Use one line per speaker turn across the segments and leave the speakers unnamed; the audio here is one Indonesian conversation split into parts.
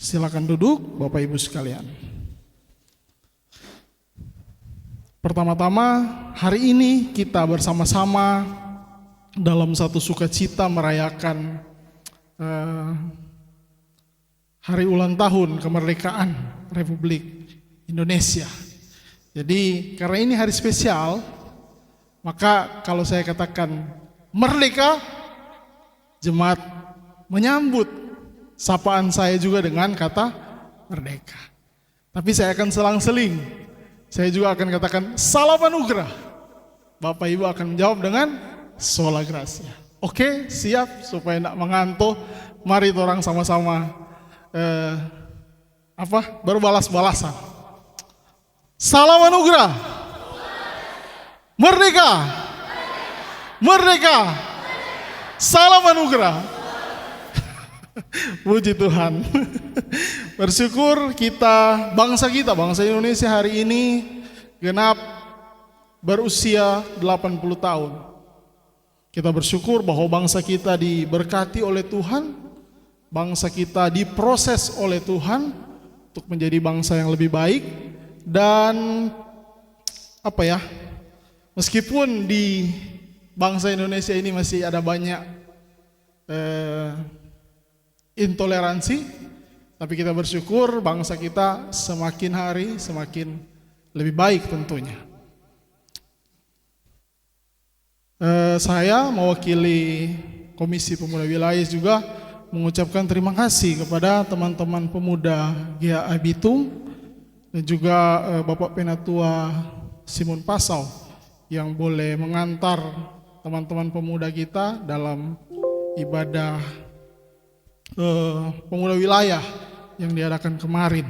Silakan duduk, Bapak Ibu sekalian. Pertama-tama, hari ini kita bersama-sama dalam satu sukacita merayakan hari ulang tahun kemerdekaan Republik Indonesia. Jadi karena ini hari spesial, maka kalau saya katakan merdeka, jemaat menyambut sapaan saya juga dengan kata merdeka. Tapi saya akan selang-seling. Saya juga akan katakan salam anugerah. Bapak Ibu akan menjawab dengan sola gratia. Oke, siap supaya tidak mengantuk. Mari orang sama-sama berbalas-balasan. Salam anugerah. Merdeka. Merdeka. Salam anugerah. Puji Tuhan. Bersyukur bangsa Indonesia hari ini genap berusia 80 tahun. Kita bersyukur bahwa bangsa kita diberkati oleh Tuhan, bangsa kita diproses oleh Tuhan untuk menjadi bangsa yang lebih baik. Dan meskipun di bangsa Indonesia ini masih ada banyak intoleransi, tapi kita bersyukur bangsa kita semakin hari semakin lebih baik tentunya. Saya mewakili Komisi Pemuda Wilayah juga mengucapkan terima kasih kepada teman-teman pemuda GAI Bitung dan juga Bapak Penatua Simon Pasau yang boleh mengantar teman-teman pemuda kita dalam ibadah pemuda wilayah yang diadakan kemarin.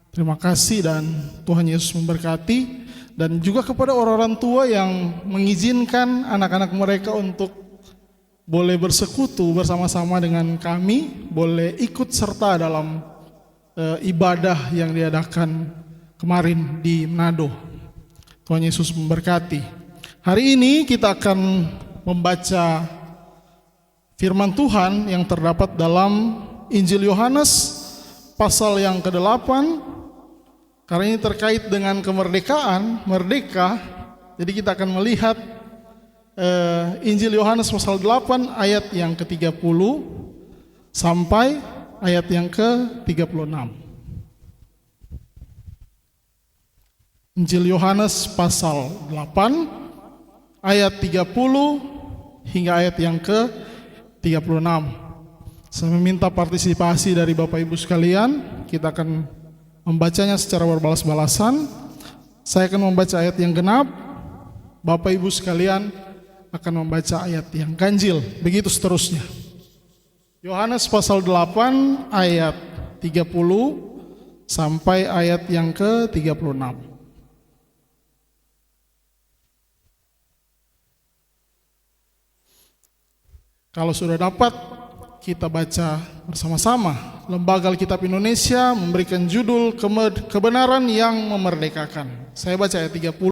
Terima kasih dan Tuhan Yesus memberkati. Dan juga kepada orang-orang tua yang mengizinkan anak-anak mereka untuk boleh bersekutu bersama-sama dengan kami, boleh ikut serta dalam ibadah yang diadakan kemarin di Manado. Tuhan Yesus memberkati. Hari ini kita akan membaca firman Tuhan yang terdapat dalam Injil Yohanes pasal yang ke-8. Karena ini terkait dengan kemerdekaan, merdeka. Jadi kita akan melihat Injil Yohanes pasal 8 ayat yang ke-30 sampai ayat yang ke-36. Injil Yohanes pasal 8 ayat 30 hingga ayat yang ke-36. Saya meminta partisipasi dari Bapak Ibu sekalian. Kita akan membacanya secara berbalas-balasan. Saya akan membaca ayat yang genap, Bapak Ibu sekalian akan membaca ayat yang ganjil. Begitu seterusnya. Yohanes pasal 8 ayat 30 sampai ayat yang ke-36. Kalau sudah dapat, kita baca bersama-sama. Lembaga Alkitab Indonesia memberikan judul Kebenaran yang Memerdekakan. Saya baca ayat 30.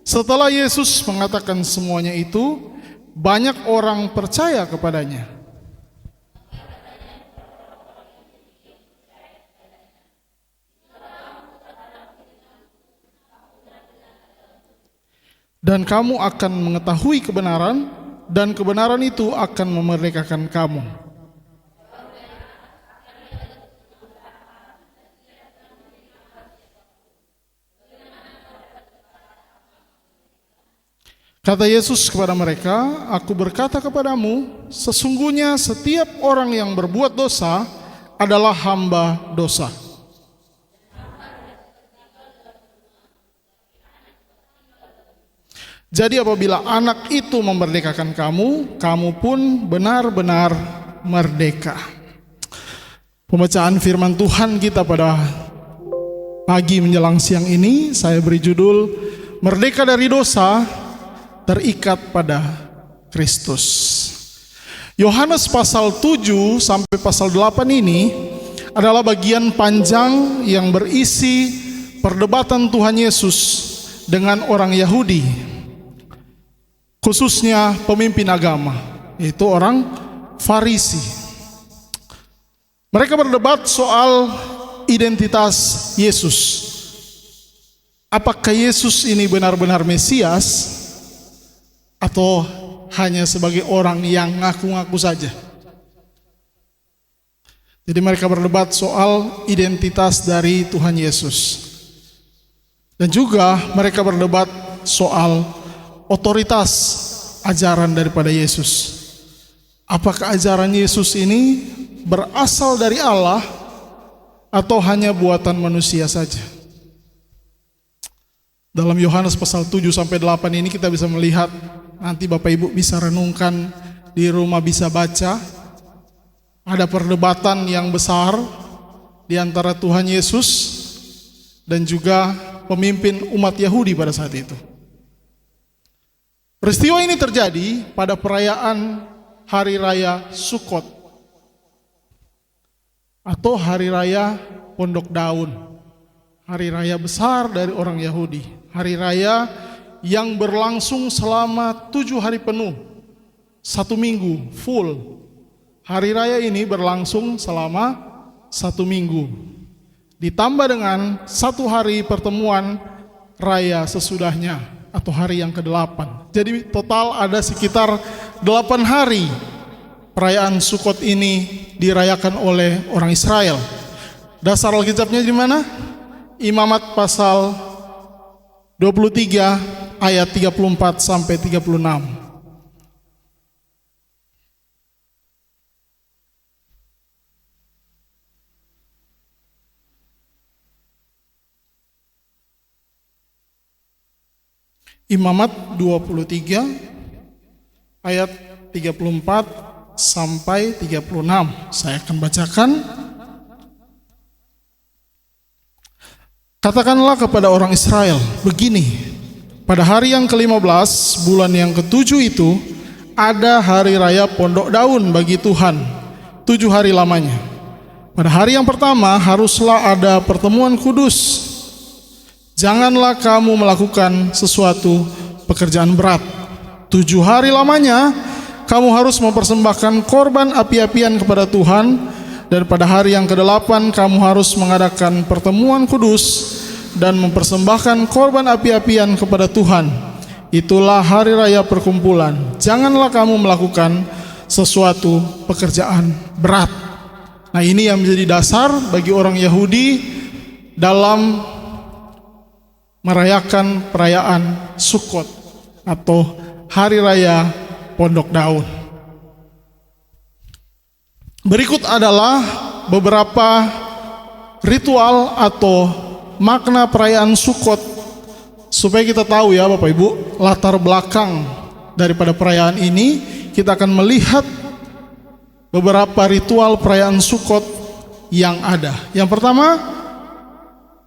Setelah Yesus mengatakan semuanya itu, banyak orang percaya kepadanya. Dan kamu akan mengetahui kebenaran, dan kebenaran itu akan memerdekakan kamu. Kata Yesus kepada mereka, "Aku berkata kepadamu, sesungguhnya setiap orang yang berbuat dosa adalah hamba dosa. Jadi apabila anak itu memerdekakan kamu, kamu pun benar-benar merdeka." Pembacaan firman Tuhan kita pada pagi menjelang siang ini saya beri judul Merdeka dari Dosa, Terikat pada Kristus. Yohanes pasal 7 sampai pasal 8 ini adalah bagian panjang yang berisi perdebatan Tuhan Yesus dengan orang Yahudi, khususnya pemimpin agama, yaitu orang Farisi. Mereka berdebat soal identitas Yesus. Apakah Yesus ini benar-benar Mesias atau hanya sebagai orang yang ngaku-ngaku saja? Jadi mereka berdebat soal identitas dari Tuhan Yesus. Dan juga mereka berdebat soal otoritas ajaran daripada Yesus. Apakah ajaran Yesus ini berasal dari Allah atau hanya buatan manusia saja? Dalam Yohanes pasal 7-8 ini kita bisa melihat, nanti Bapak Ibu bisa renungkan di rumah, bisa baca. Ada perdebatan yang besar di antara Tuhan Yesus dan juga pemimpin umat Yahudi pada saat itu. Peristiwa ini terjadi pada perayaan Hari Raya Sukkot atau Hari Raya Pondok Daun. Hari raya besar dari orang Yahudi. Hari raya yang berlangsung selama 7 hari penuh, 1 minggu full. Hari raya ini berlangsung selama 1 minggu, ditambah dengan 1 hari pertemuan raya sesudahnya atau hari yang ke-8. Jadi total ada sekitar 8 hari perayaan Sukkot ini dirayakan oleh orang Israel. Dasar Alkitabnya di mana? Imamat pasal 23 ayat 34 sampai 36. Imamat 23 ayat 34 sampai 36. Saya akan bacakan. Katakanlah kepada orang Israel begini, pada hari yang ke-15 bulan yang ke-7 itu ada hari raya Pondok Daun bagi Tuhan, 7 hari lamanya. Pada hari yang pertama haruslah ada pertemuan kudus. Janganlah kamu melakukan sesuatu pekerjaan berat. 7 hari lamanya kamu harus mempersembahkan korban api-apian kepada Tuhan. Dan pada hari yang ke-8 kamu harus mengadakan pertemuan kudus dan mempersembahkan korban api-apian kepada Tuhan. Itulah hari raya perkumpulan. Janganlah kamu melakukan sesuatu pekerjaan berat. Nah, ini yang menjadi dasar bagi orang Yahudi dalam merayakan perayaan Sukkot atau hari raya Pondok Daun. Berikut adalah beberapa ritual atau makna perayaan Sukkot supaya kita tahu ya Bapak Ibu latar belakang daripada perayaan ini. Kita akan melihat beberapa ritual perayaan Sukkot yang ada. Yang pertama,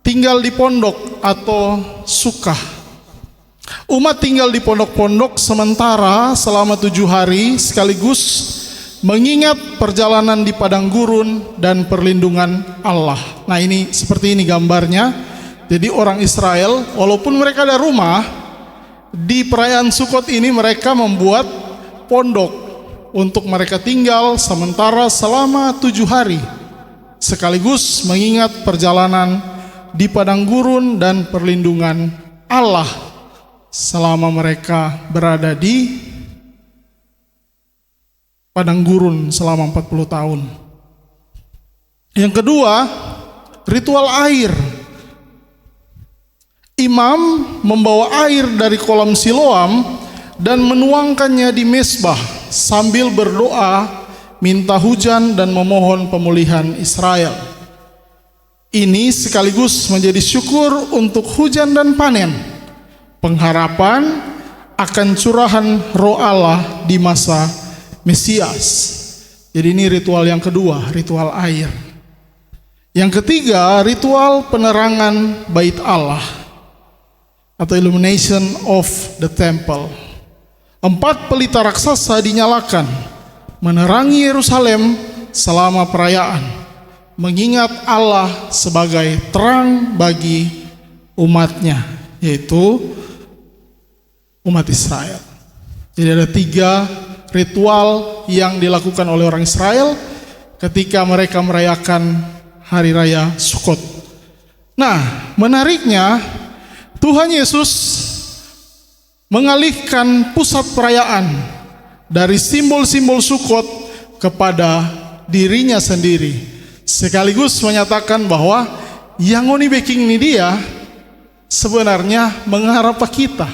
tinggal di pondok atau sukkah. Umat tinggal di pondok-pondok sementara selama 7 hari sekaligus mengingat perjalanan di padang gurun dan perlindungan Allah. Nah, ini seperti ini gambarnya. Jadi orang Israel walaupun mereka ada rumah, di perayaan Sukkot ini mereka membuat pondok untuk mereka tinggal sementara selama 7 hari sekaligus mengingat perjalanan di padang gurun dan perlindungan Allah selama mereka berada di padang gurun selama 40 tahun. Yang kedua, ritual air. Imam membawa air dari kolam Siloam dan menuangkannya di mezbah sambil berdoa, minta hujan dan memohon pemulihan Israel. Ini sekaligus menjadi syukur untuk hujan dan panen, pengharapan akan curahan Roh Allah di masa Mesias. Jadi ini ritual yang kedua, ritual air. Yang ketiga, ritual penerangan bait Allah atau illumination of the temple. 4 pelita raksasa dinyalakan menerangi Yerusalem selama perayaan, mengingat Allah sebagai terang bagi umatnya, yaitu umat Israel. Jadi ada 3 ritual yang dilakukan oleh orang Israel ketika mereka merayakan hari raya Sukot. Nah, menariknya Tuhan Yesus mengalihkan pusat perayaan dari simbol-simbol Sukot kepada dirinya sendiri, sekaligus menyatakan bahwa yang ngoni baking ini dia sebenarnya mengarah ke kita.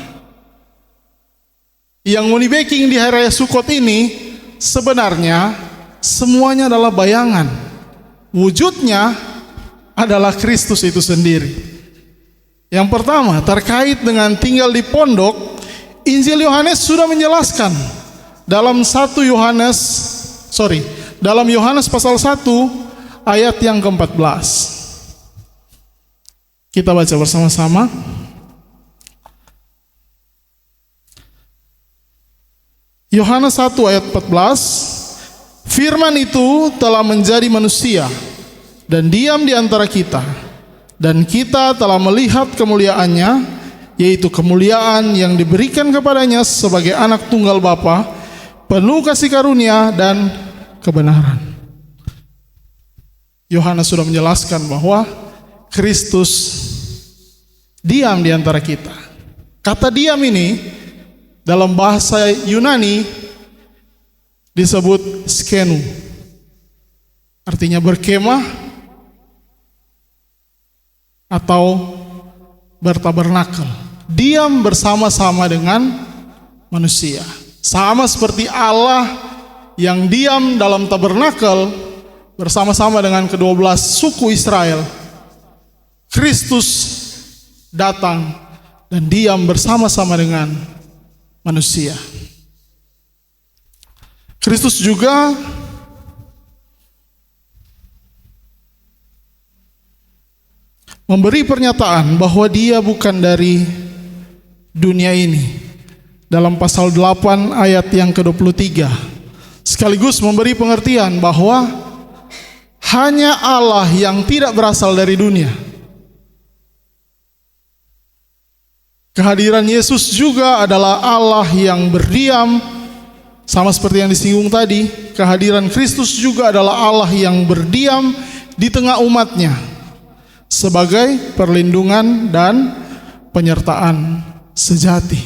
Yang ngoni baking di hari raya Sukot ini sebenarnya semuanya adalah bayangan. Wujudnya adalah Kristus itu sendiri. Yang pertama, terkait dengan tinggal di pondok, Injil Yohanes sudah menjelaskan dalam dalam Yohanes pasal 1 ayat yang ke-14. Kita baca bersama-sama. Yohanes 1 ayat 14. Firman itu telah menjadi manusia dan diam di antara kita, dan kita telah melihat kemuliaannya, yaitu kemuliaan yang diberikan kepadanya sebagai anak tunggal Bapa, penuh kasih karunia dan kebenaran. Yohanes sudah menjelaskan bahwa Kristus diam di antara kita. Kata diam ini dalam bahasa Yunani disebut skenu, artinya berkemah atau bertabernakel, diam bersama-sama dengan manusia. Sama seperti Allah yang diam dalam tabernakel bersama-sama dengan ke-12 suku Israel, Kristus datang dan diam bersama-sama dengan manusia. Kristus juga memberi pernyataan bahwa dia bukan dari dunia ini dalam pasal 8 ayat yang ke-23, sekaligus memberi pengertian bahwa hanya Allah yang tidak berasal dari dunia. Kehadiran Yesus juga adalah Allah yang berdiam, sama seperti yang disinggung tadi. Kehadiran Kristus juga adalah Allah yang berdiam di tengah umatnya sebagai perlindungan dan penyertaan sejati.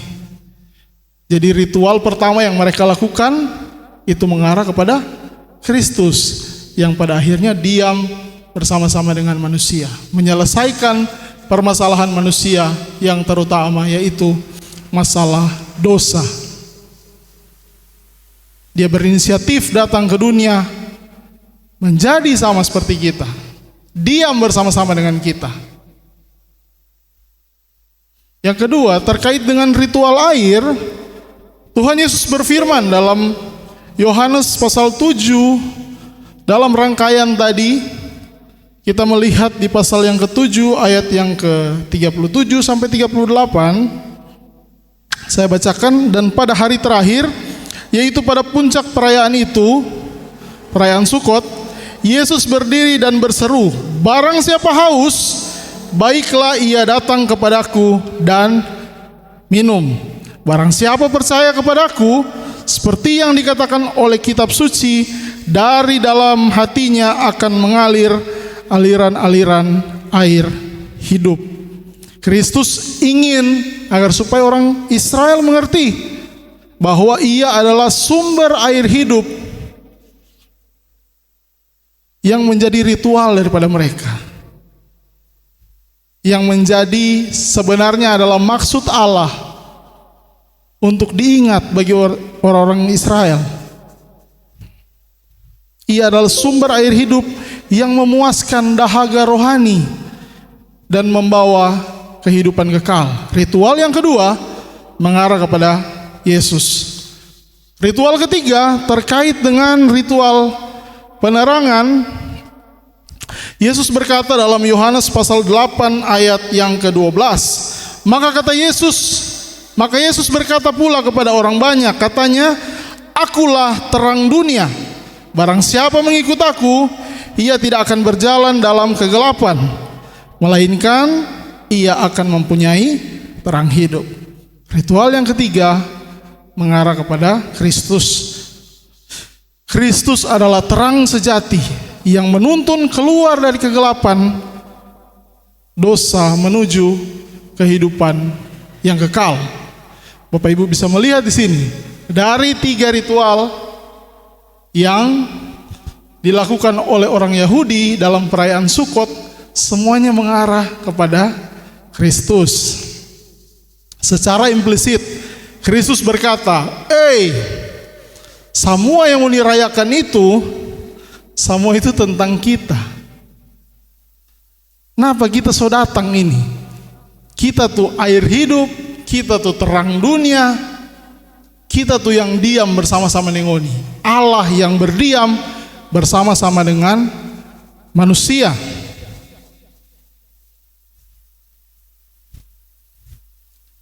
Jadi ritual pertama yang mereka lakukan itu mengarah kepada Kristus yang pada akhirnya diam bersama-sama dengan manusia, menyelesaikan permasalahan manusia yang terutama, yaitu masalah dosa. Dia berinisiatif datang ke dunia menjadi sama seperti kita, diam bersama-sama dengan kita. Yang kedua, terkait dengan ritual air, Tuhan Yesus berfirman dalam Yohanes pasal 7, dalam rangkaian tadi kita melihat di pasal yang ke-7 ayat yang ke-37 sampai 38. Saya bacakan. Dan pada hari terakhir, yaitu pada puncak perayaan itu, perayaan Sukot, Yesus berdiri dan berseru, "Barang siapa haus, baiklah ia datang kepadaku dan minum. Barang siapa percaya kepadaku, seperti yang dikatakan oleh kitab suci, dari dalam hatinya akan mengalir aliran-aliran air hidup." Kristus ingin agar supaya orang Israel mengerti bahwa ia adalah sumber air hidup yang menjadi ritual daripada mereka, yang menjadi sebenarnya adalah maksud Allah untuk diingat bagi orang-orang Israel. Ia adalah sumber air hidup yang memuaskan dahaga rohani dan membawa kehidupan kekal. Ritual yang kedua mengarah kepada Yesus. Ritual ketiga terkait dengan ritual penerangan. Yesus berkata dalam Yohanes pasal 8 ayat yang ke-12, maka Yesus berkata pula kepada orang banyak, katanya, "Akulah terang dunia. Barang siapa mengikut aku, ia tidak akan berjalan dalam kegelapan, melainkan ia akan mempunyai terang hidup." Ritual yang ketiga mengarah kepada Kristus. Kristus adalah terang sejati yang menuntun keluar dari kegelapan dosa menuju kehidupan yang kekal. Bapak Ibu bisa melihat di sini dari 3 ritual yang dilakukan oleh orang Yahudi dalam perayaan Sukot, semuanya mengarah kepada Kristus. Secara implisit Kristus berkata, semua yang mau dirayakan itu, semua itu tentang kita. Kenapa kita so datang ini? Kita tuh air hidup, kita tuh terang dunia, kita tuh yang diam bersama-sama dengan Allah yang berdiam bersama-sama dengan manusia.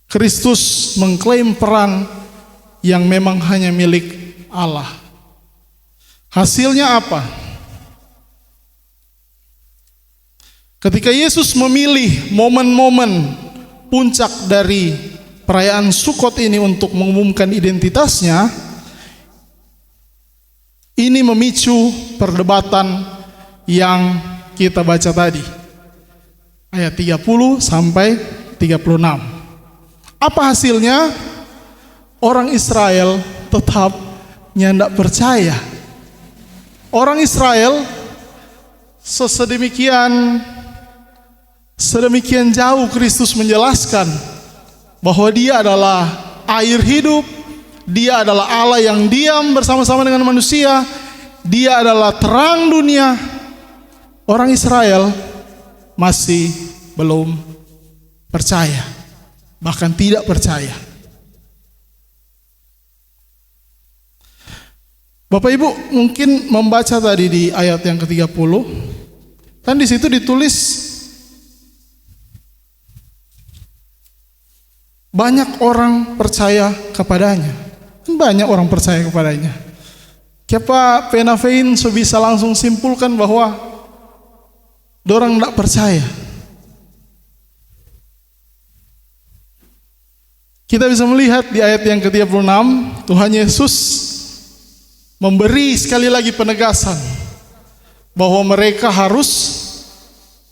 Kristus mengklaim peran yang memang hanya milik Allah. Hasilnya apa? Ketika Yesus memilih momen-momen puncak dari perayaan Sukot ini untuk mengumumkan identitasnya, ini memicu perdebatan yang kita baca tadi, ayat 30 sampai 36. Apa hasilnya? Orang Israel tetap tidak percaya. Orang Israel sedemikian jauh Kristus menjelaskan bahwa Dia adalah air hidup, Dia adalah Allah yang diam bersama-sama dengan manusia, Dia adalah terang dunia. Orang Israel masih belum percaya, bahkan tidak percaya. Bapak Ibu mungkin membaca tadi di ayat yang ke-30, kan di situ ditulis banyak orang percaya kepadanya. Banyak orang percaya kepadanya. Siapa penafein so bisa langsung simpulkan bahwa dorang tidak percaya. Kita bisa melihat di ayat yang ke-36, Tuhan Yesus memberi sekali lagi penegasan bahwa mereka harus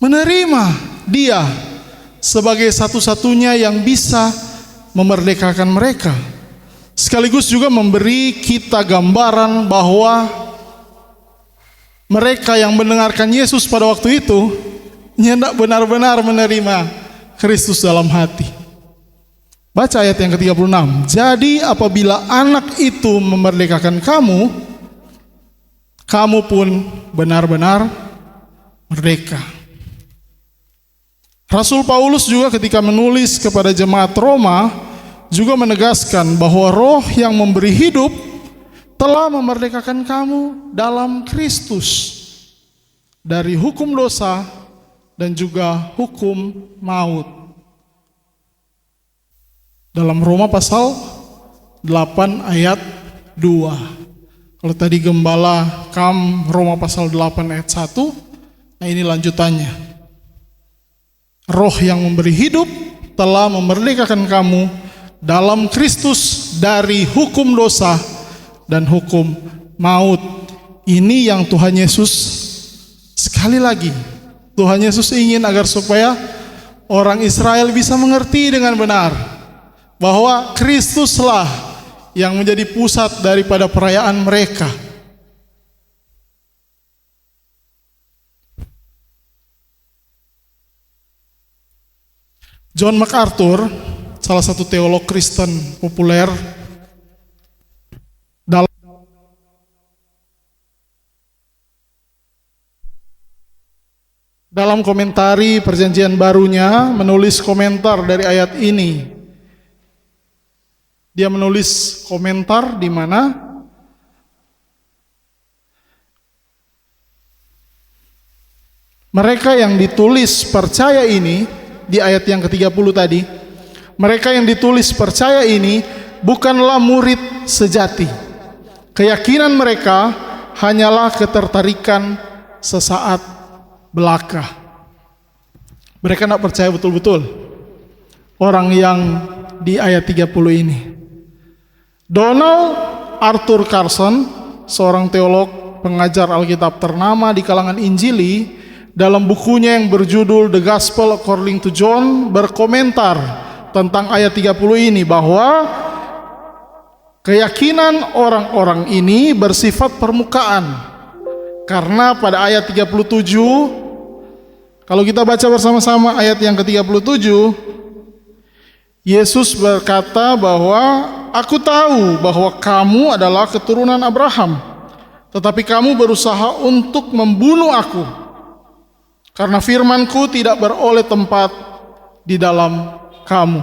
menerima Dia sebagai satu-satunya yang bisa memerdekakan mereka. Sekaligus juga memberi kita gambaran bahwa mereka yang mendengarkan Yesus pada waktu itu hendak benar-benar menerima Kristus dalam hati. Baca ayat yang ke-36. Jadi apabila anak itu memerdekakan kamu, kamu pun benar-benar merdeka. Rasul Paulus juga ketika menulis kepada jemaat Roma juga menegaskan bahwa Roh yang memberi hidup telah memerdekakan kamu dalam Kristus dari hukum dosa dan juga hukum maut. Dalam Roma pasal 8 ayat 2. Kalau tadi gembala Roma pasal 8 ayat 1, nah ini lanjutannya. Roh yang memberi hidup telah memerdekakan kamu dalam Kristus dari hukum dosa dan hukum maut. Ini yang Tuhan Yesus, sekali lagi Tuhan Yesus ingin agar supaya orang Israel bisa mengerti dengan benar bahwa Kristuslah yang menjadi pusat daripada perayaan mereka. John MacArthur, salah satu teolog Kristen populer, dalam komentari Perjanjian Barunya menulis komentar dari ayat ini. Dia menulis komentar di mana mereka yang ditulis percaya ini di ayat yang ke-30 tadi, mereka yang ditulis percaya ini bukanlah murid sejati. Keyakinan mereka hanyalah ketertarikan sesaat belaka. Mereka tidak percaya betul-betul orang yang di ayat 30 ini. Donald Arthur Carson seorang teolog pengajar Alkitab ternama di kalangan Injili, dalam bukunya yang berjudul The Gospel According to John, berkomentar tentang ayat 30 ini bahwa keyakinan orang-orang ini bersifat permukaan. Karena pada ayat 37, kalau kita baca bersama-sama ayat yang ke-37, Yesus berkata bahwa aku tahu bahwa kamu adalah keturunan Abraham, tetapi kamu berusaha untuk membunuh aku, karena firman-Ku tidak beroleh tempat di dalam kamu.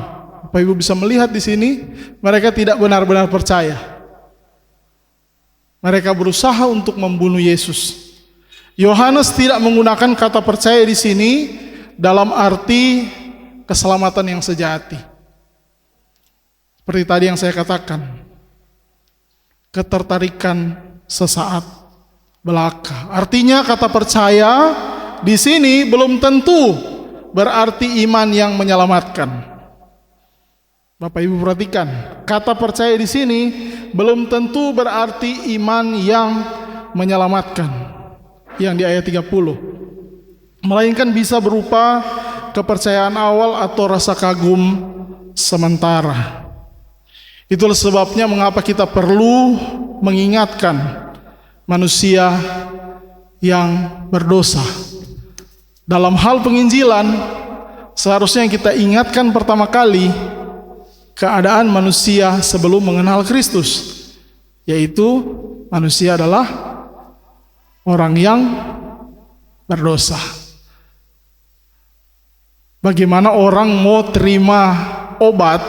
Bapak Ibu bisa melihat di sini, mereka tidak benar-benar percaya. Mereka berusaha untuk membunuh Yesus. Yohanes tidak menggunakan kata percaya di sini dalam arti keselamatan yang sejati. Seperti tadi yang saya katakan, ketertarikan sesaat belaka. Artinya kata percaya di sini belum tentu berarti iman yang menyelamatkan. Bapak Ibu perhatikan, kata percaya di sini belum tentu berarti iman yang menyelamatkan, yang di ayat 30. Melainkan bisa berupa kepercayaan awal atau rasa kagum sementara. Itulah sebabnya mengapa kita perlu mengingatkan manusia yang berdosa. Dalam hal penginjilan, seharusnya yang kita ingatkan pertama kali keadaan manusia sebelum mengenal Kristus, yaitu manusia adalah orang yang berdosa. Bagaimana orang mau terima obat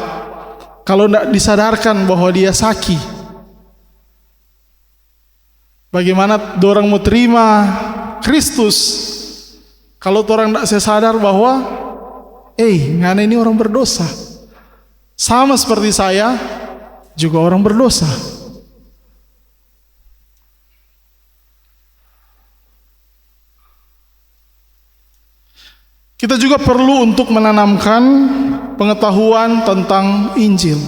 kalau tidak disadarkan bahwa dia sakit? Bagaimana orang mau terima Kristus kalau orang tidak sadar bahwa ngana ini orang berdosa? Sama seperti saya juga orang berdosa. Kita juga perlu untuk menanamkan pengetahuan tentang Injil.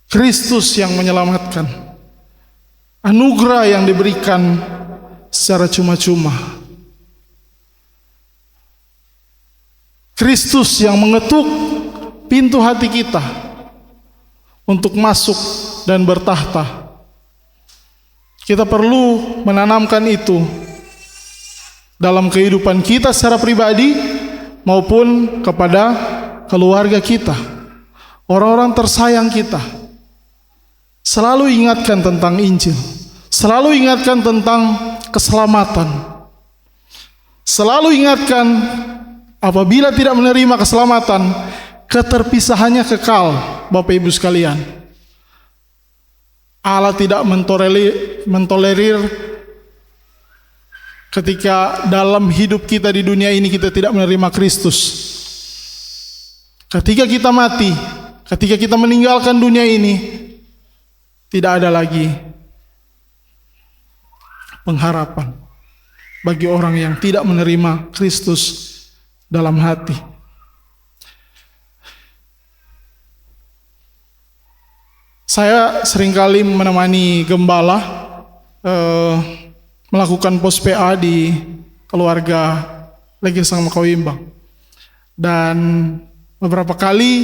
Kristus yang menyelamatkan, anugerah yang diberikan secara cuma-cuma. Kristus yang mengetuk pintu hati kita untuk masuk dan bertahta. Kita perlu menanamkan itu dalam kehidupan kita secara pribadi maupun kepada keluarga kita, orang-orang tersayang kita. Selalu ingatkan tentang Injil, selalu ingatkan tentang keselamatan, selalu ingatkan apabila tidak menerima keselamatan, keterpisahannya kekal. Bapak Ibu sekalian, Allah tidak mentolerir ketika dalam hidup kita di dunia ini kita tidak menerima Kristus. Ketika kita mati, ketika kita meninggalkan dunia ini, tidak ada lagi pengharapan bagi orang yang tidak menerima Kristus dalam hati. Saya seringkali menemani gembala melakukan pos PA di keluarga Legesang Makawimbang, dan beberapa kali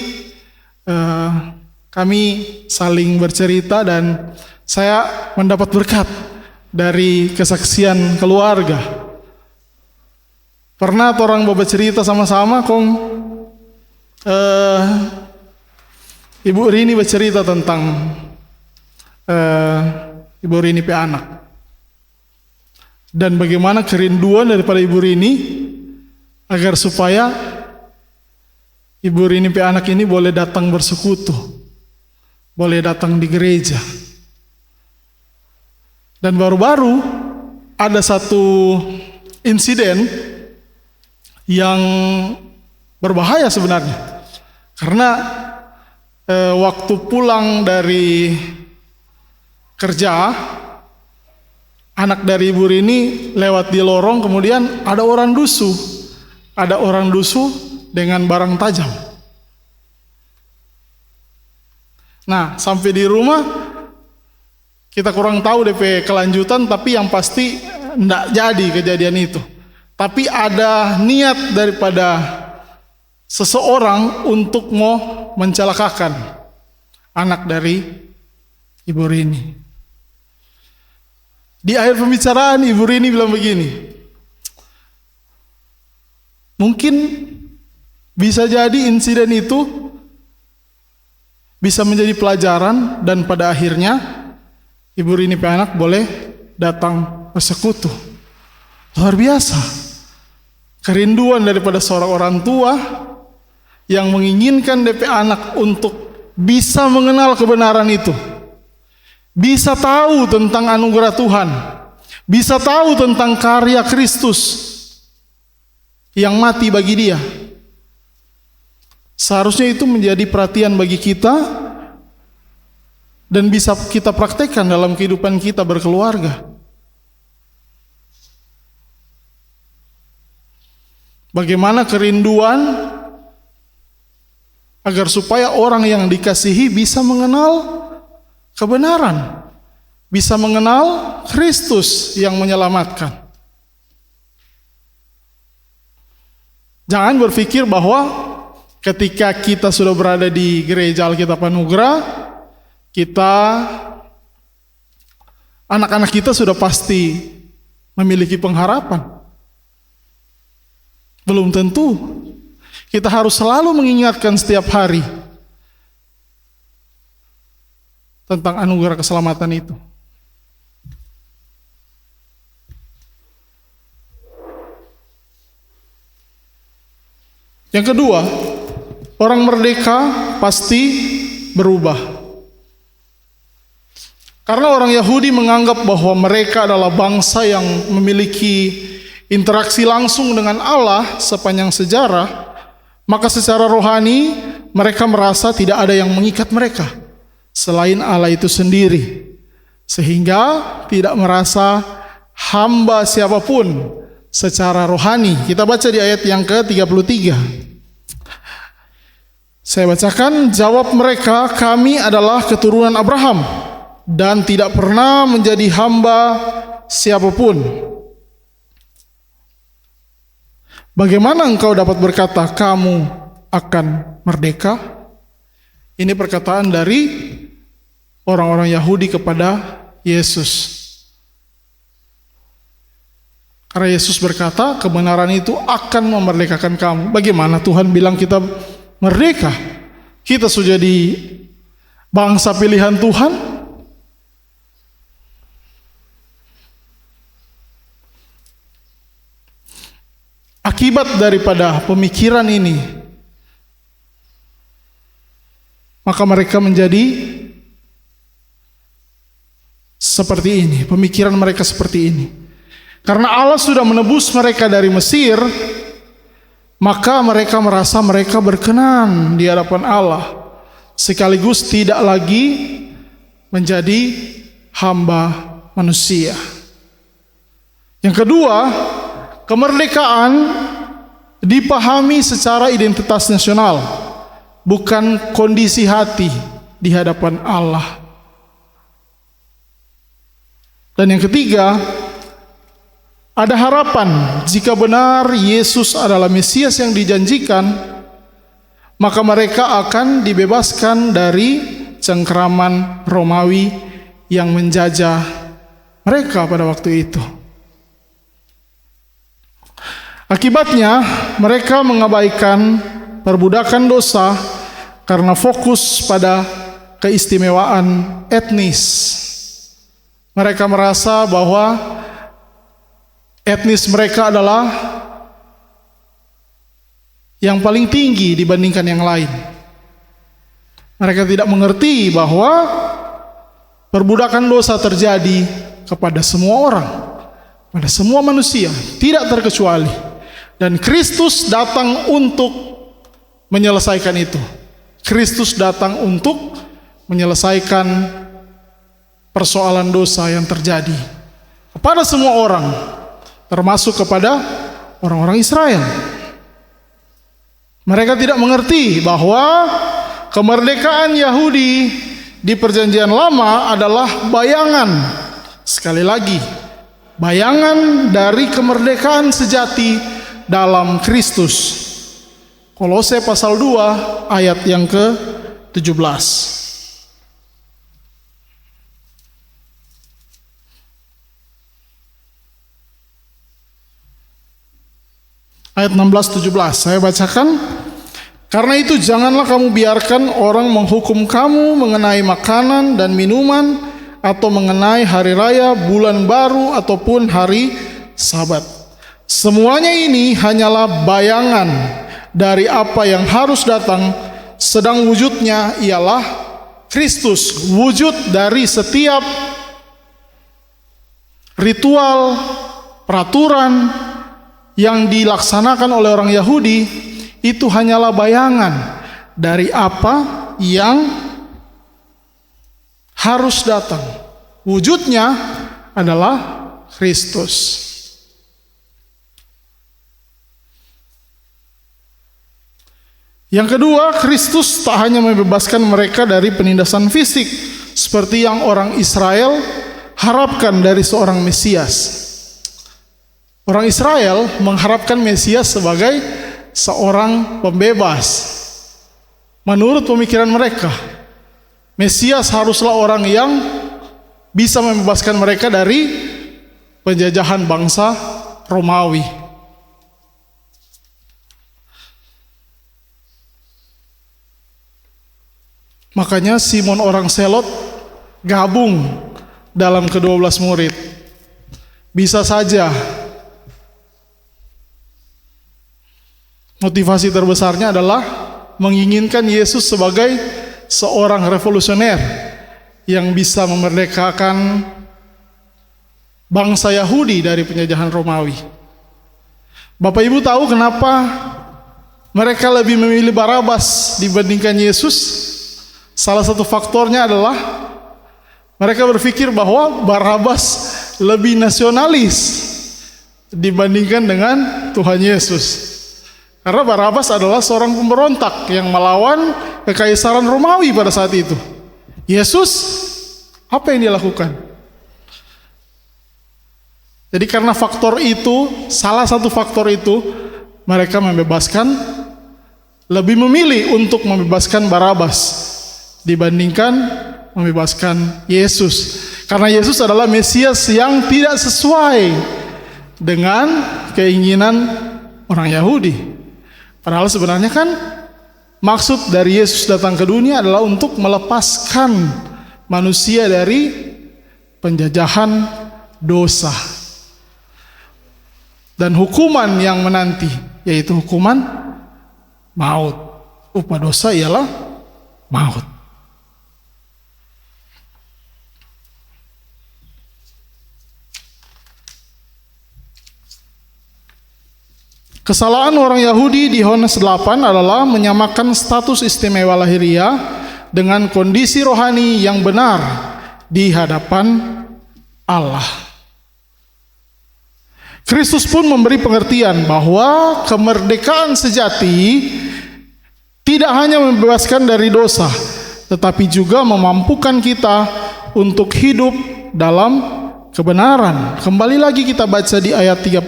kami saling bercerita dan saya mendapat berkat dari kesaksian keluarga. Pernah orang bercerita sama-sama Ibu Rini bercerita tentang Ibu Rini pe anak, dan bagaimana kerinduan daripada Ibu Rini agar supaya Ibu Rini pe anak ini boleh datang bersekutu, boleh datang di gereja. Dan baru-baru ada satu insiden yang berbahaya sebenarnya, karena waktu pulang dari kerja, anak dari Ibu Rini lewat di lorong, kemudian ada orang dusu dengan barang tajam. Nah, sampai di rumah Kita kurang tahu DP kelanjutan, tapi yang pasti tidak jadi kejadian itu. Tapi ada niat daripada seseorang untuk mau mencelakakan anak dari Ibu Rini. Di akhir pembicaraan Ibu Rini bilang begini, mungkin bisa jadi insiden itu bisa menjadi pelajaran dan pada akhirnya Ibu Rini anak boleh datang bersekutu. Luar biasa. Kerinduan daripada seorang orang tua yang menginginkan DP anak untuk bisa mengenal kebenaran itu. Bisa tahu tentang anugerah Tuhan. Bisa tahu tentang karya Kristus yang mati bagi dia. Seharusnya itu menjadi perhatian bagi kita dan bisa kita praktekkan dalam kehidupan kita berkeluarga. Bagaimana kerinduan agar supaya orang yang dikasihi bisa mengenal kebenaran, bisa mengenal Kristus yang menyelamatkan. Jangan berpikir bahwa ketika kita sudah berada di gereja Alkitab Anugerah, anak-anak kita sudah pasti memiliki pengharapan. Belum tentu. Kita harus selalu mengingatkan setiap hari tentang anugerah keselamatan itu. Yang kedua, orang merdeka pasti berubah. Karena orang Yahudi menganggap bahwa mereka adalah bangsa yang memiliki interaksi langsung dengan Allah sepanjang sejarah, maka secara rohani mereka merasa tidak ada yang mengikat mereka selain Allah itu sendiri, sehingga tidak merasa hamba siapapun secara rohani. Kita baca di ayat yang ke-33. Saya bacakan, jawab mereka, kami adalah keturunan Abraham dan tidak pernah menjadi hamba siapapun. Bagaimana engkau dapat berkata kamu akan merdeka? Ini perkataan dari orang-orang Yahudi kepada Yesus. Karena Yesus berkata kebenaran itu akan memerdekakan kamu. Bagaimana Tuhan bilang kita merdeka? Kita sudah jadi bangsa pilihan Tuhan. Akibat daripada pemikiran ini, maka mereka menjadi seperti ini. Pemikiran mereka seperti ini. Karena Allah sudah menebus mereka dari Mesir, maka mereka merasa mereka berkenan di hadapan Allah, sekaligus tidak lagi menjadi hamba manusia. Yang kedua, kemerdekaan dipahami secara identitas nasional, bukan kondisi hati di hadapan Allah. Dan yang ketiga, ada harapan jika benar Yesus adalah Mesias yang dijanjikan, maka mereka akan dibebaskan dari cengkeraman Romawi yang menjajah mereka pada waktu itu. Akibatnya mereka mengabaikan perbudakan dosa karena fokus pada keistimewaan etnis. Mereka merasa bahwa etnis mereka adalah yang paling tinggi dibandingkan yang lain. Mereka tidak mengerti bahwa perbudakan dosa terjadi kepada semua orang, pada semua manusia, tidak terkecuali. Dan Kristus datang untuk menyelesaikan itu. Kristus datang untuk menyelesaikan persoalan dosa yang terjadi kepada semua orang, termasuk kepada orang-orang Israel. Mereka tidak mengerti bahwa kemerdekaan Yahudi di Perjanjian Lama adalah bayangan. Sekali lagi, bayangan dari kemerdekaan sejati dalam Kristus. Kolose pasal 2 ayat yang ke-17. Ayat 16-17 saya bacakan. Karena itu janganlah kamu biarkan orang menghukum kamu mengenai makanan dan minuman, atau mengenai hari raya, bulan baru, ataupun hari Sabat. Semuanya ini hanyalah bayangan dari apa yang harus datang, sedang wujudnya ialah Kristus. Wujud dari setiap ritual, peraturan yang dilaksanakan oleh orang Yahudi itu hanyalah bayangan dari apa yang harus datang. Wujudnya adalah Kristus. Yang kedua, Kristus tak hanya membebaskan mereka dari penindasan fisik seperti yang orang Israel harapkan dari seorang Mesias. Orang Israel mengharapkan Mesias sebagai seorang pembebas. Menurut pemikiran mereka, Mesias haruslah orang yang bisa membebaskan mereka dari penjajahan bangsa Romawi. Makanya Simon orang Selot gabung dalam ke-12 murid. Bisa saja motivasi terbesarnya adalah menginginkan Yesus sebagai seorang revolusioner yang bisa memerdekakan bangsa Yahudi dari penjajahan Romawi. Bapak Ibu tahu kenapa mereka lebih memilih Barabas dibandingkan Yesus? Salah satu faktornya adalah mereka berpikir bahwa Barabas lebih nasionalis dibandingkan dengan Tuhan Yesus. Karena Barabas adalah seorang pemberontak yang melawan kekaisaran Romawi pada saat itu. Yesus, apa yang dia lakukan? Jadi karena faktor itu, salah satu faktor itu, mereka lebih memilih untuk membebaskan Barabas dibandingkan membebaskan Yesus. Karena Yesus adalah Mesias yang tidak sesuai dengan keinginan orang Yahudi. Padahal sebenarnya kan maksud dari Yesus datang ke dunia adalah untuk melepaskan manusia dari penjajahan dosa dan hukuman yang menanti, yaitu hukuman maut. Upah dosa ialah maut. Kesalahan orang Yahudi di Yohanes 8 adalah menyamakan status istimewa lahiriah dengan kondisi rohani yang benar di hadapan Allah. Kristus pun memberi pengertian bahwa kemerdekaan sejati tidak hanya membebaskan dari dosa, tetapi juga memampukan kita untuk hidup dalam kebenaran. Kembali lagi kita baca di ayat 31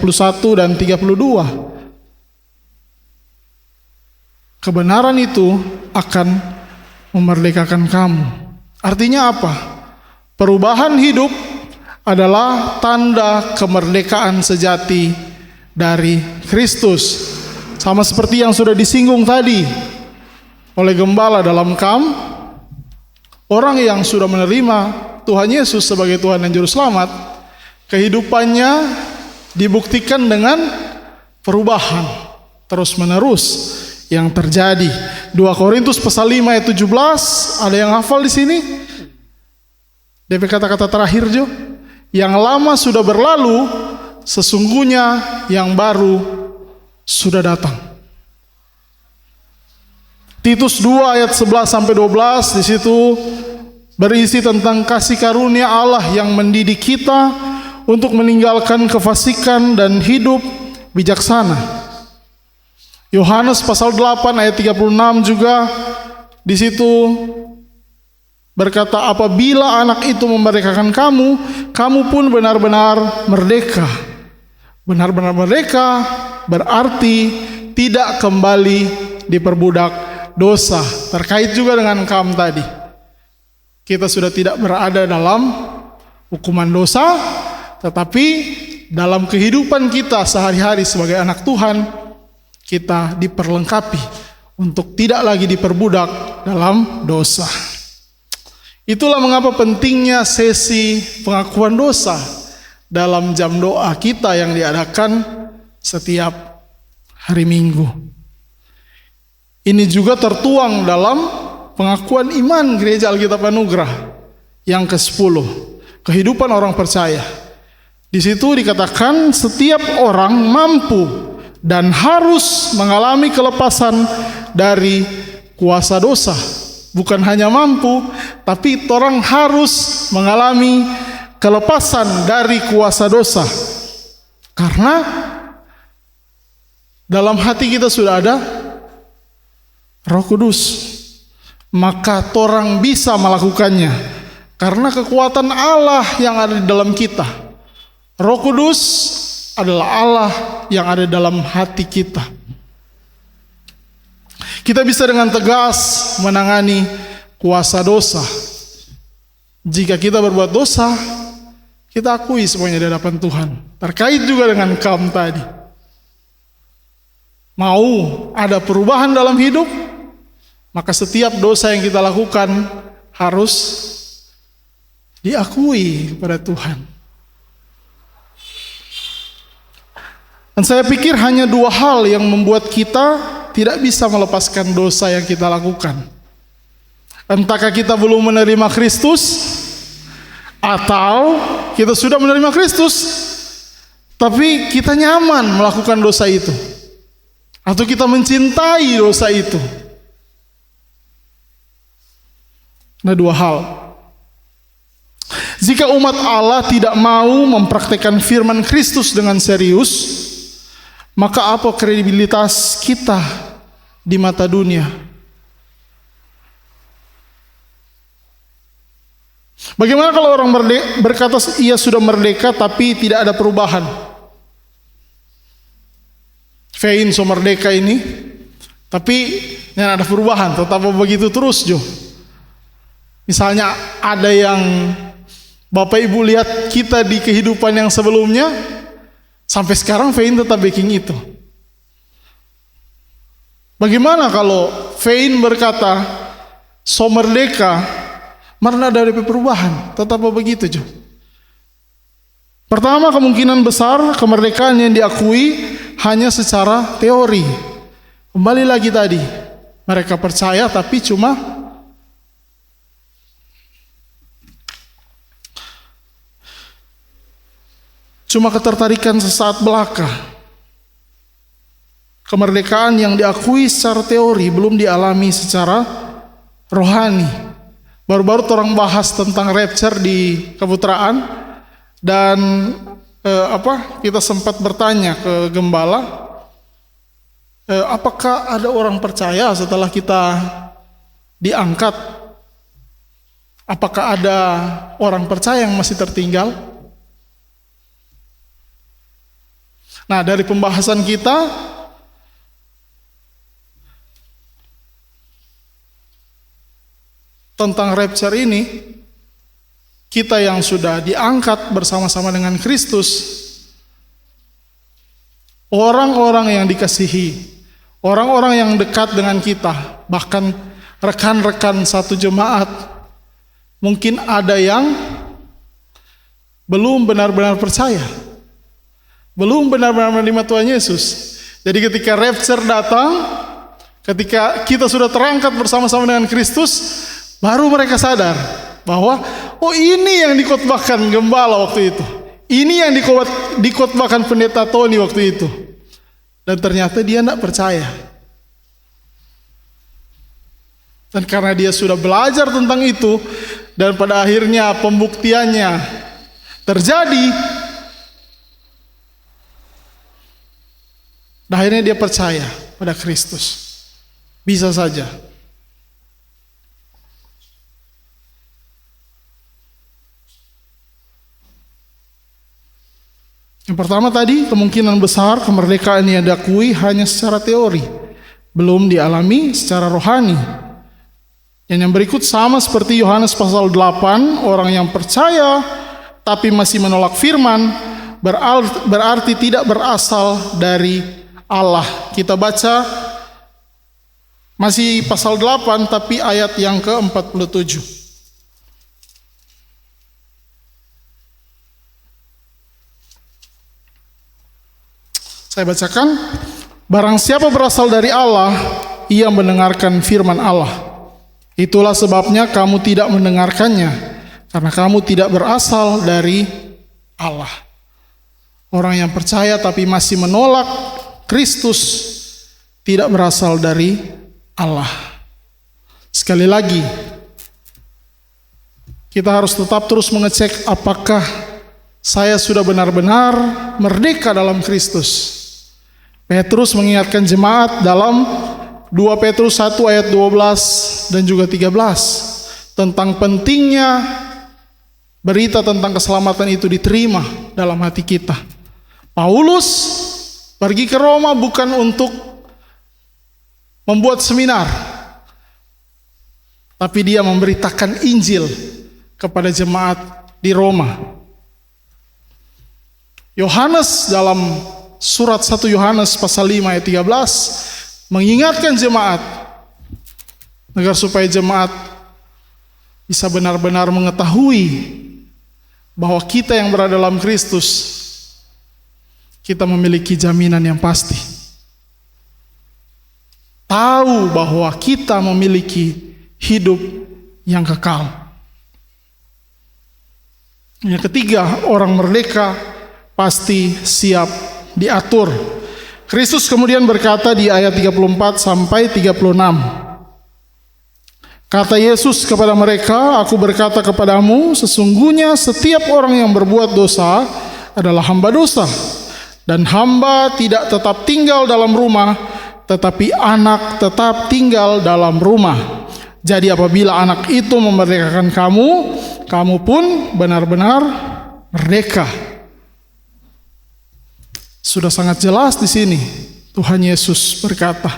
dan 32. Kebenaran itu akan memerdekakan kamu. Artinya apa? Perubahan hidup adalah tanda kemerdekaan sejati dari Kristus. Sama seperti yang sudah disinggung tadi oleh gembala dalam KAM, orang yang sudah menerima Tuhan Yesus sebagai Tuhan dan Juru Selamat, kehidupannya dibuktikan dengan perubahan terus-menerus yang terjadi. 2 Korintus pasal 5 ayat 17, ada yang hafal di sini? DP kata-kata terakhir Jo. Yang lama sudah berlalu, sesungguhnya yang baru sudah datang. Titus 2 ayat 11 sampai 12 di situ berisi tentang kasih karunia Allah yang mendidik kita untuk meninggalkan kefasikan dan hidup bijaksana. Yohanes pasal 8 ayat 36 juga di situ berkata, apabila anak itu memerdekakan kamu, kamu pun benar-benar merdeka. Benar-benar merdeka berarti tidak kembali diperbudak dosa. Terkait juga dengan Kam tadi. Kita sudah tidak berada dalam hukuman dosa, tetapi dalam kehidupan kita sehari-hari sebagai anak Tuhan, kita diperlengkapi untuk tidak lagi diperbudak dalam dosa. Itulah mengapa pentingnya sesi pengakuan dosa dalam jam doa kita yang diadakan setiap hari Minggu. Ini juga tertuang dalam pengakuan iman Gereja Alkitab Anugerah yang ke-10, kehidupan orang percaya. Di situ dikatakan setiap orang mampu dan harus mengalami kelepasan dari kuasa dosa. Bukan hanya mampu, tapi orang harus mengalami kelepasan dari kuasa dosa. Karena dalam hati kita sudah ada Roh Kudus, maka orang bisa melakukannya. Karena kekuatan Allah yang ada di dalam kita. Roh Kudus adalah Allah yang ada dalam hati kita. Kita bisa dengan tegas menangani kuasa dosa. Jika kita berbuat dosa, kita akui semuanya di hadapan Tuhan. Terkait juga dengan Kam tadi. Mau ada perubahan dalam hidup, maka setiap dosa yang kita lakukan harus diakui kepada Tuhan. Dan saya pikir hanya dua hal yang membuat kita tidak bisa melepaskan dosa yang kita lakukan. Entahkah kita belum menerima Kristus, atau kita sudah menerima Kristus, tapi kita nyaman melakukan dosa itu, atau kita mencintai dosa itu. Nah, dua hal. Jika umat Allah tidak mau mempraktekkan firman Kristus dengan serius, maka apa kredibilitas kita di mata dunia? Bagaimana kalau orang berkata ia sudah merdeka tapi tidak ada perubahan? Fein so merdeka ini, tapi yang ada perubahan, tetap begitu terus Jo. Misalnya ada yang Bapak Ibu lihat kita di kehidupan yang sebelumnya, sampai sekarang Fein tetap baking itu. Bagaimana kalau Fein berkata, so merdeka, mana ada perubahan? Tetap begitu Jo. Pertama, kemungkinan besar kemerdekaan yang diakui hanya secara teori. Kembali lagi tadi, mereka percaya tapi cuma ketertarikan sesaat belaka. Kemerdekaan yang diakui secara teori belum dialami secara rohani. Baru-baru orang bahas tentang rapture di keputraan, dan kita sempat bertanya ke gembala, apakah ada orang percaya setelah kita diangkat? Apakah ada orang percaya yang masih tertinggal? Nah, dari pembahasan kita, tentang rapture ini, kita yang sudah diangkat bersama-sama dengan Kristus, orang-orang yang dikasihi, orang-orang yang dekat dengan kita, bahkan rekan-rekan satu jemaat, mungkin ada yang belum benar-benar percaya, belum benar-benar menerima Tuhan Yesus. Jadi ketika rapture datang, ketika kita sudah terangkat bersama-sama dengan Kristus, baru mereka sadar bahwa oh, ini yang dikotbahkan gembala waktu itu, ini yang dikotbahkan pendeta Tony waktu itu, dan ternyata dia tidak percaya. Dan karena dia sudah belajar tentang itu, dan pada akhirnya pembuktiannya terjadi, dan akhirnya dia percaya pada Kristus. Bisa saja. pertama tadi, kemungkinan besar kemerdekaan yang diakui hanya secara teori, belum dialami secara rohani. Dan yang berikut sama seperti Yohanes pasal 8, orang yang percaya tapi masih menolak firman berarti tidak berasal dari Allah. Kita baca masih pasal 8 tapi ayat yang ke-47. Saya bacakan, barang siapa berasal dari Allah, ia mendengarkan firman Allah. Itulah sebabnya kamu tidak mendengarkannya, karena kamu tidak berasal dari Allah. Orang yang percaya tapi masih menolak Kristus tidak berasal dari Allah. Sekali lagi, kita harus tetap terus mengecek apakah saya sudah benar-benar merdeka dalam Kristus. Petrus mengingatkan jemaat dalam 2 Petrus 1 ayat 12 dan juga 13 tentang pentingnya berita tentang keselamatan itu diterima dalam hati kita. Paulus pergi ke Roma bukan untuk membuat seminar, tapi dia memberitakan Injil kepada jemaat di Roma. Yohanes dalam surat 1 Yohanes pasal 5 ayat 13 mengingatkan jemaat agar supaya jemaat bisa benar-benar mengetahui bahwa kita yang berada dalam Kristus, kita memiliki jaminan yang pasti. Tahu bahwa kita memiliki hidup yang kekal. Yang ketiga, orang merdeka pasti siap diatur. Kristus kemudian berkata di ayat 34 sampai 36. Kata Yesus kepada mereka, aku berkata kepadamu, sesungguhnya setiap orang yang berbuat dosa adalah hamba dosa. Dan hamba tidak tetap tinggal dalam rumah, tetapi anak tetap tinggal dalam rumah. Jadi apabila anak itu memerdekakan kamu, kamu pun benar-benar merdeka. Sudah sangat jelas di sini Tuhan Yesus berkata.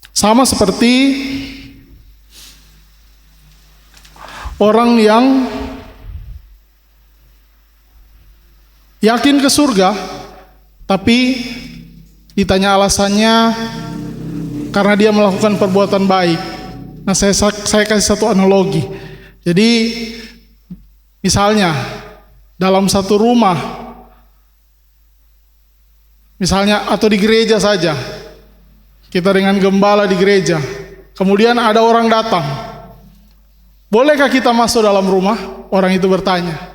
Sama seperti orang yang yakin ke surga, tapi ditanya alasannya karena dia melakukan perbuatan baik. Nah, saya kasih satu analogi. Jadi misalnya dalam satu rumah, misalnya atau di gereja saja, kita dengan gembala di gereja, kemudian ada orang datang, bolehkah kita masuk dalam rumah? Orang itu bertanya.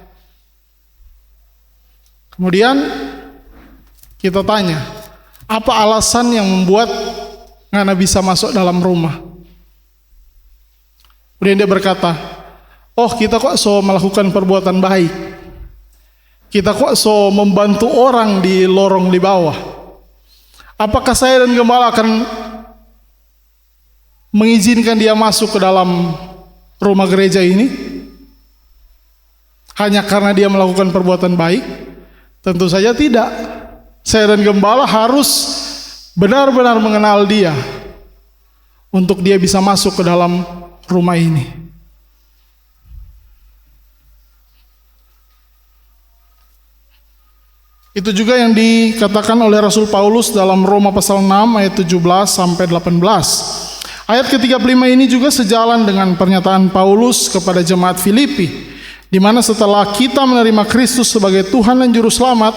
Kemudian kita tanya, apa alasan yang membuat ngana bisa masuk dalam rumah? Kemudian dia berkata, oh kita kok so melakukan perbuatan baik, kita kok so membantu orang di lorong di bawah. Apakah saya dan gembala akan mengizinkan dia masuk ke dalam rumah gereja ini hanya karena dia melakukan perbuatan baik? Tentu saja tidak. Saya dan gembala harus benar-benar mengenal dia untuk dia bisa masuk ke dalam rumah ini. Itu juga yang dikatakan oleh Rasul Paulus dalam Roma pasal 6 ayat 17 sampai 18. Ayat ke-35 ini juga sejalan dengan pernyataan Paulus kepada jemaat Filipi, di mana setelah kita menerima Kristus sebagai Tuhan dan Juru Selamat,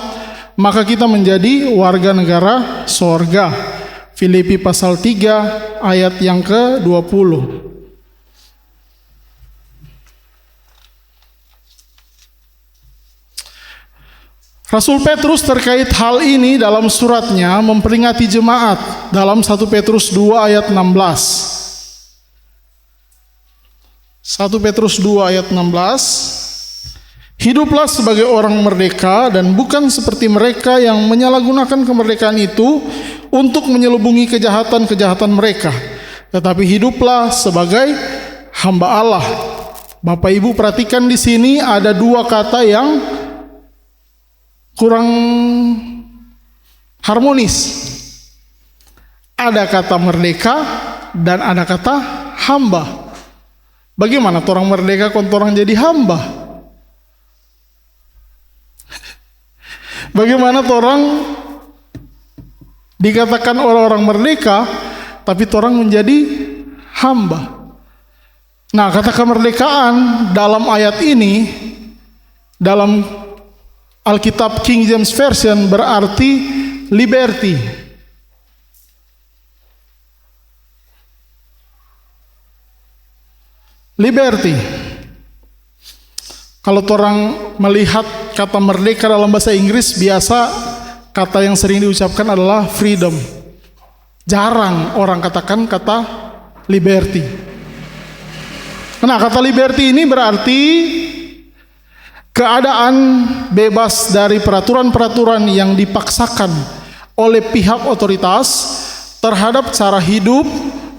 maka kita menjadi warga negara sorga. Filipi pasal 3 ayat yang ke-20. Rasul Petrus terkait hal ini dalam suratnya memperingati jemaat dalam 1 Petrus 2 ayat 16. 1 Petrus 2 ayat 16. Hiduplah sebagai orang merdeka dan bukan seperti mereka yang menyalahgunakan kemerdekaan itu untuk menyelubungi kejahatan-kejahatan mereka, tetapi hiduplah sebagai hamba Allah. Bapak Ibu perhatikan di sini ada dua kata yang kurang harmonis. Ada kata merdeka dan ada kata hamba. Bagaimana orang merdeka kalau orang jadi hamba? Bagaimana orang dikatakan orang-orang merdeka tapi orang menjadi hamba? Nah, kata kemerdekaan dalam ayat ini dalam Alkitab King James Version berarti liberty. Liberty. Kalau orang melihat kata merdeka dalam bahasa Inggris, biasa kata yang sering diucapkan adalah freedom. Jarang orang katakan kata liberty. Nah, kata liberty ini berarti keadaan bebas dari peraturan-peraturan yang dipaksakan oleh pihak otoritas terhadap cara hidup,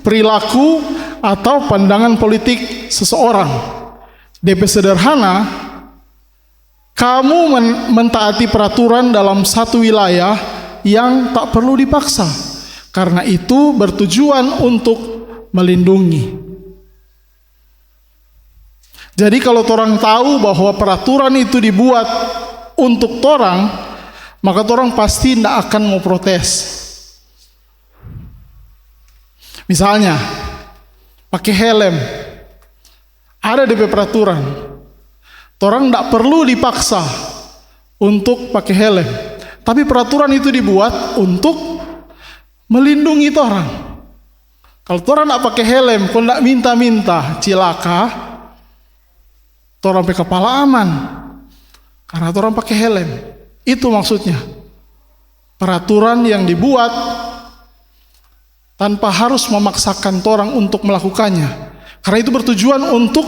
perilaku, atau pandangan politik seseorang. DP sederhana, kamu mentaati peraturan dalam satu wilayah yang tak perlu dipaksa, karena itu bertujuan untuk melindungi. Jadi kalau orang tahu bahwa peraturan itu dibuat untuk orang, maka orang pasti tidak akan mau protes. Misalnya, pakai helm, ada DP peraturan. Orang tidak perlu dipaksa untuk pakai helm, tapi peraturan itu dibuat untuk melindungi orang. Kalau orang tidak pakai helm, kalau tidak minta-minta cilaka, orang pakai kepala aman, karena orang pakai helm. Itu maksudnya. Peraturan yang dibuat tanpa harus memaksakan orang untuk melakukannya, karena itu bertujuan untuk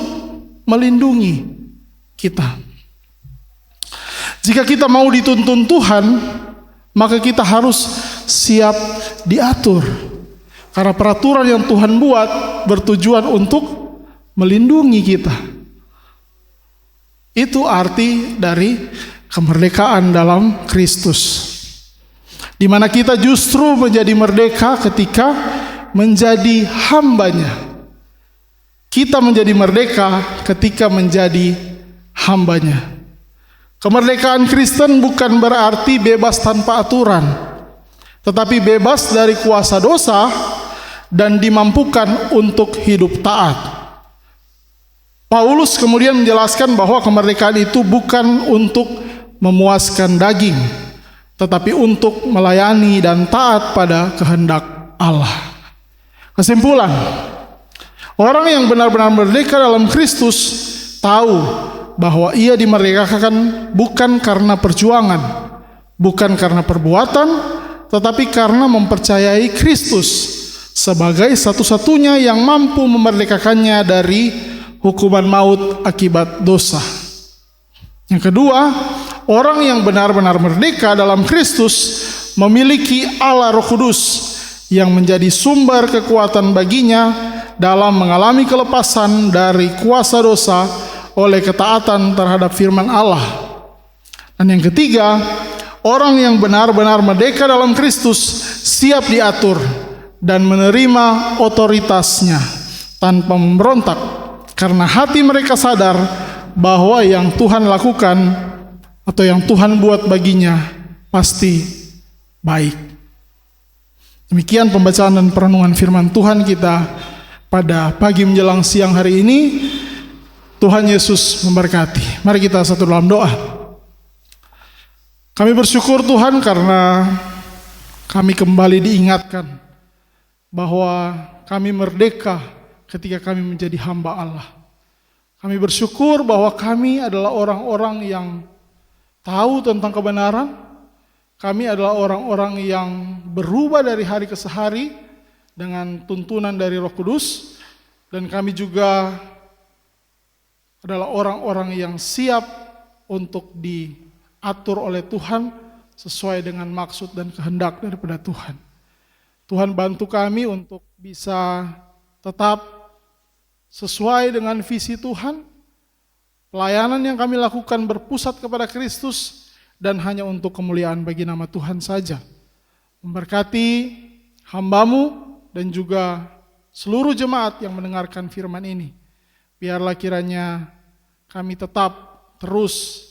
melindungi kita. Jika kita mau dituntun Tuhan, maka kita harus siap diatur, karena peraturan yang Tuhan buat bertujuan untuk melindungi kita. Itu arti dari kemerdekaan dalam Kristus, di mana kita justru menjadi merdeka ketika menjadi hambanya. Kita menjadi merdeka ketika menjadi hambanya. Kemerdekaan Kristen bukan berarti bebas tanpa aturan, tetapi bebas dari kuasa dosa dan dimampukan untuk hidup taat. Paulus kemudian menjelaskan bahwa kemerdekaan itu bukan untuk memuaskan daging, tetapi untuk melayani dan taat pada kehendak Allah. Kesimpulan, orang yang benar-benar merdeka dalam Kristus tahu bahwa ia dimerdekakan bukan karena perjuangan, bukan karena perbuatan, tetapi karena mempercayai Kristus sebagai satu-satunya yang mampu memerdekakannya dari hukuman maut akibat dosa. Yang kedua, orang yang benar-benar merdeka dalam Kristus memiliki Allah Roh Kudus yang menjadi sumber kekuatan baginya dalam mengalami kelepasan dari kuasa dosa oleh ketaatan terhadap firman Allah. Dan yang ketiga, orang yang benar-benar merdeka dalam Kristus siap diatur dan menerima otoritasnya tanpa memberontak, karena hati mereka sadar bahwa yang Tuhan lakukan atau yang Tuhan buat baginya pasti baik. Demikian pembacaan dan perenungan firman Tuhan kita pada pagi menjelang siang hari ini. Tuhan Yesus memberkati. Mari kita satu dalam doa. Kami bersyukur Tuhan karena kami kembali diingatkan bahwa kami merdeka ketika kami menjadi hamba Allah. Kami bersyukur bahwa kami adalah orang-orang yang tahu tentang kebenaran. Kami adalah orang-orang yang berubah dari hari ke hari dengan tuntunan dari Roh Kudus. Dan kami juga adalah orang-orang yang siap untuk diatur oleh Tuhan sesuai dengan maksud dan kehendak daripada Tuhan. Tuhan bantu kami untuk bisa tetap sesuai dengan visi Tuhan. Pelayanan yang kami lakukan berpusat kepada Kristus dan hanya untuk kemuliaan bagi nama Tuhan saja. Memberkati hamba-Mu dan juga seluruh jemaat yang mendengarkan firman ini. Biarlah kiranya kami tetap terus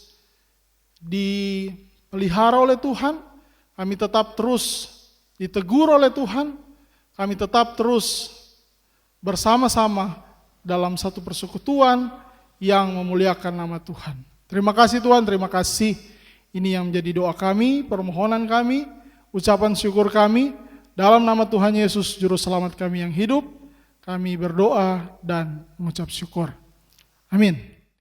dipelihara oleh Tuhan, kami tetap terus ditegur oleh Tuhan, kami tetap terus bersama-sama dalam satu persekutuan yang memuliakan nama Tuhan. Terima kasih Tuhan, terima kasih. Ini yang menjadi doa kami, permohonan kami, ucapan syukur kami. Dalam nama Tuhan Yesus, Juru Selamat kami yang hidup, kami berdoa dan mengucap syukur. Amin.